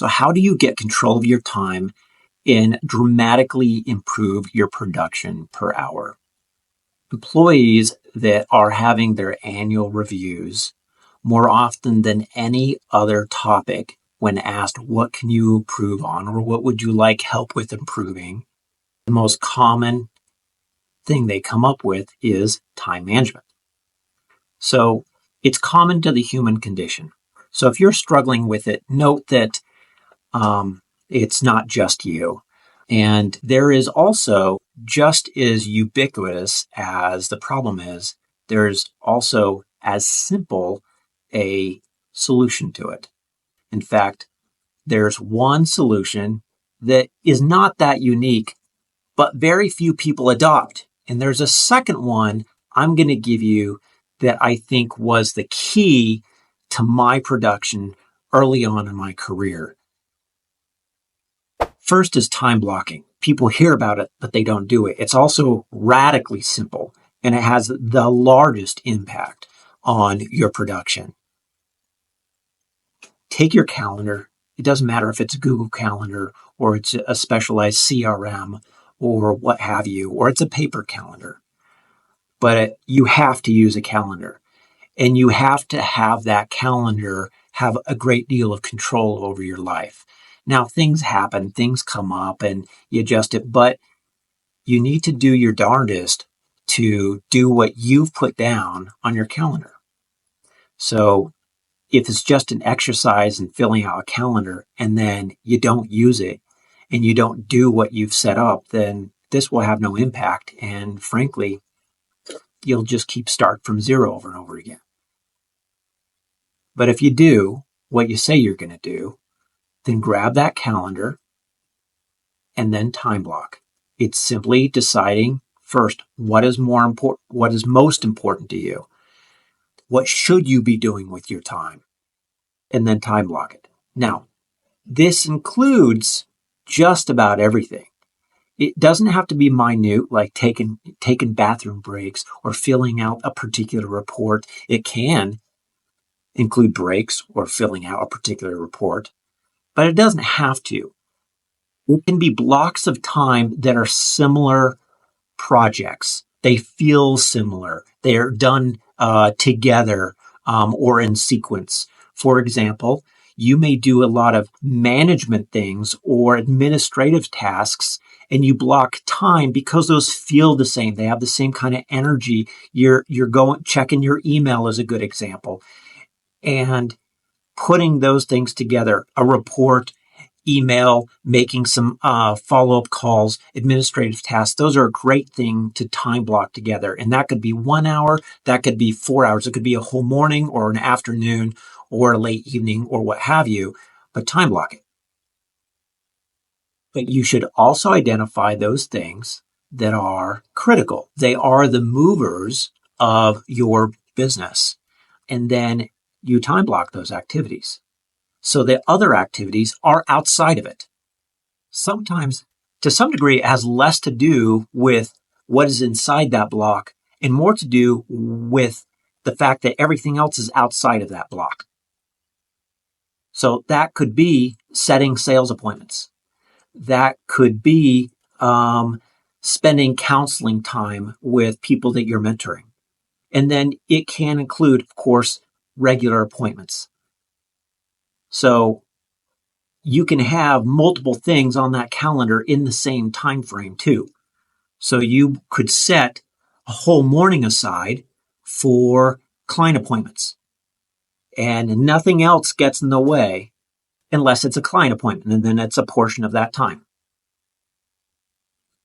So how do you get control of your time and dramatically improve your production per hour? Employees that are having their annual reviews more often than any other topic, when asked what can you improve on or what would you like help with improving, the most common thing they come up with is time management. So it's common to the human condition. So if you're struggling with it, note that it's not just you. And there is also, just as ubiquitous as the problem is, there's also as simple a solution to it. In fact, there's one solution that is not that unique, but very few people adopt. And there's a second one I'm going to give you that I think was the key to my production early on in my career. First is time blocking. People hear about it, but they don't do it. It's also radically simple, and it has the largest impact on your production. Take your calendar. It doesn't matter if it's a Google Calendar or it's a specialized CRM or what have you, or it's a paper calendar. But you have to use a calendar, and you have to have that calendar have a great deal of control over your life. Now, things happen, things come up, and you adjust it, but you need to do your darndest to do what you've put down on your calendar. So if it's just an exercise in filling out a calendar and then you don't use it and you don't do what you've set up, then this will have no impact. And frankly, you'll just keep start from zero over and over again. But if you do what you say you're going to do, then grab that calendar and then time block. It's simply deciding first what is most important to you. What should you be doing with your time? And then time block it. Now, this includes just about everything. It doesn't have to be minute, like taking bathroom breaks or filling out a particular report. It can include breaks or filling out a particular report, but it doesn't have to. It can be blocks of time that are similar projects. They feel similar. They are done together or in sequence. For example, you may do a lot of management things or administrative tasks, and you block time because those feel the same. They have the same kind of energy. You're going checking your email is a good example, and putting those things together, a report, email, making some follow-up calls, administrative tasks. Those are a great thing to time block together. And that could be 1 hour, that could be 4 hours. It could be a whole morning or an afternoon or a late evening or what have you, but time block it. But you should also identify those things that are critical. They are the movers of your business. And then you time block those activities. So the other activities are outside of it. Sometimes, to some degree, it has less to do with what is inside that block and more to do with the fact that everything else is outside of that block. So that could be setting sales appointments. That could be spending counseling time with people that you're mentoring. And then it can include, of course, regular appointments. So you can have multiple things on that calendar in the same time frame too. So you could set a whole morning aside for client appointments, and nothing else gets in the way unless it's a client appointment, and then it's a portion of that time.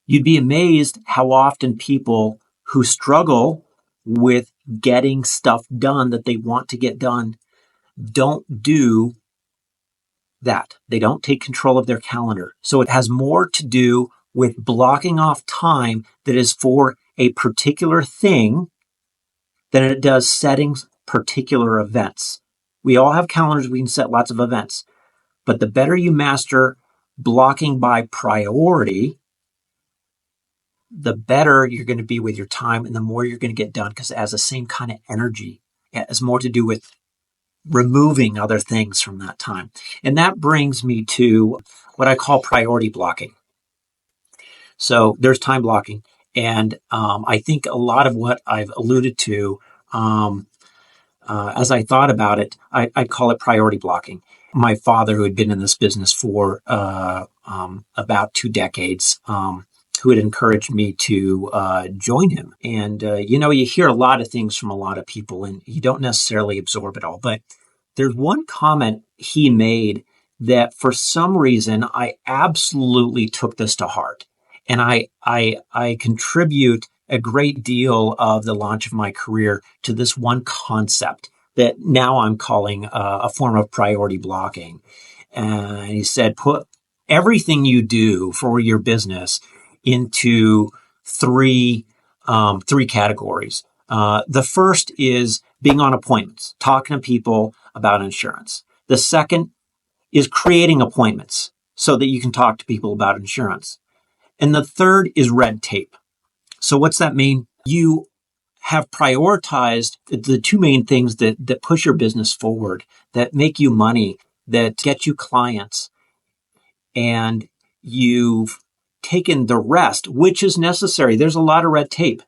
You'd be amazed how often people who struggle with getting stuff done that they want to get done don't do that. They don't take control of their calendar. So it has more to do with blocking off time that is for a particular thing than it does setting particular events. We all have calendars. We can set lots of events. But the better you master blocking by priority, the better you're going to be with your time and the more you're going to get done, because it has the same kind of energy. It has more to do with removing other things from that time. And that brings me to what I call priority blocking. So there's time blocking. And I think a lot of what I've alluded to, as I thought about it, I call it priority blocking. My father, who had been in this business for about 2 decades, who had encouraged me to join him. And, you hear a lot of things from a lot of people and you don't necessarily absorb it all. But there's one comment he made that for some reason I absolutely took this to heart. And I contribute a great deal of the launch of my career to this one concept that now I'm calling a form of priority blocking. And he said, put everything you do for your business into three categories. The first is being on appointments, talking to people about insurance. The second is creating appointments so that you can talk to people about insurance. And the third is red tape. So what's that mean? You have prioritized the 2 main things that push your business forward, that make you money, that get you clients. And you've taken the rest, which is necessary. There's a lot of red tape.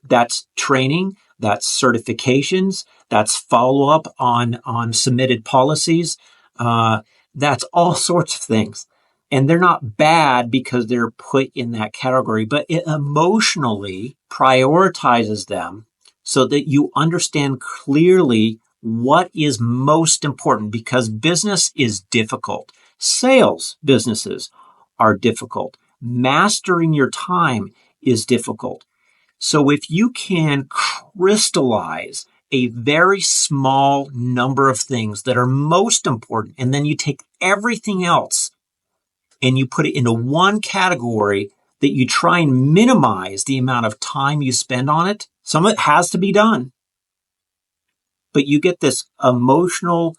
That's training, that's certifications, that's follow-up on submitted policies. That's all sorts of things. And they're not bad because they're put in that category, but it emotionally prioritizes them so that you understand clearly what is most important, because business is difficult. Sales businesses are difficult. Mastering your time is difficult. So if you can crystallize a very small number of things that are most important, and then you take everything else and you put it into one category that you try and minimize the amount of time you spend on it. Some of it has to be done, but you get this emotional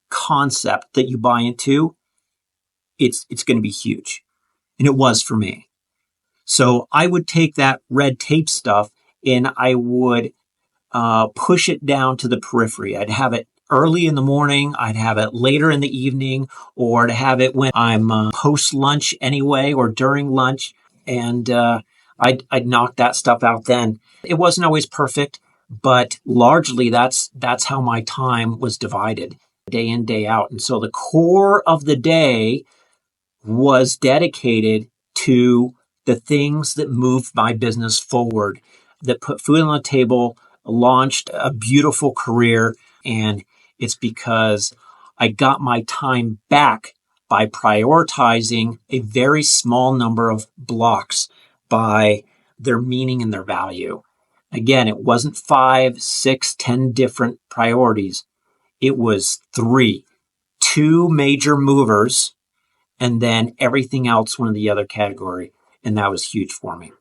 concept that you buy into. It's going to be huge. And it was for me. So I would take that red tape stuff and I would push it down to the periphery. I'd have it early in the morning, I'd have it later in the evening, or to have it when I'm post lunch anyway, or during lunch. And I'd knock that stuff out then. It wasn't always perfect, but largely that's how my time was divided, day in, day out. And so the core of the day was dedicated to the things that moved my business forward, that put food on the table, launched a beautiful career. And it's because I got my time back by prioritizing a very small number of blocks by their meaning and their value. Again, it wasn't 5, 6, 10 different priorities. It was 3, 2 major movers, and then everything else went in the other category. And that was huge for me.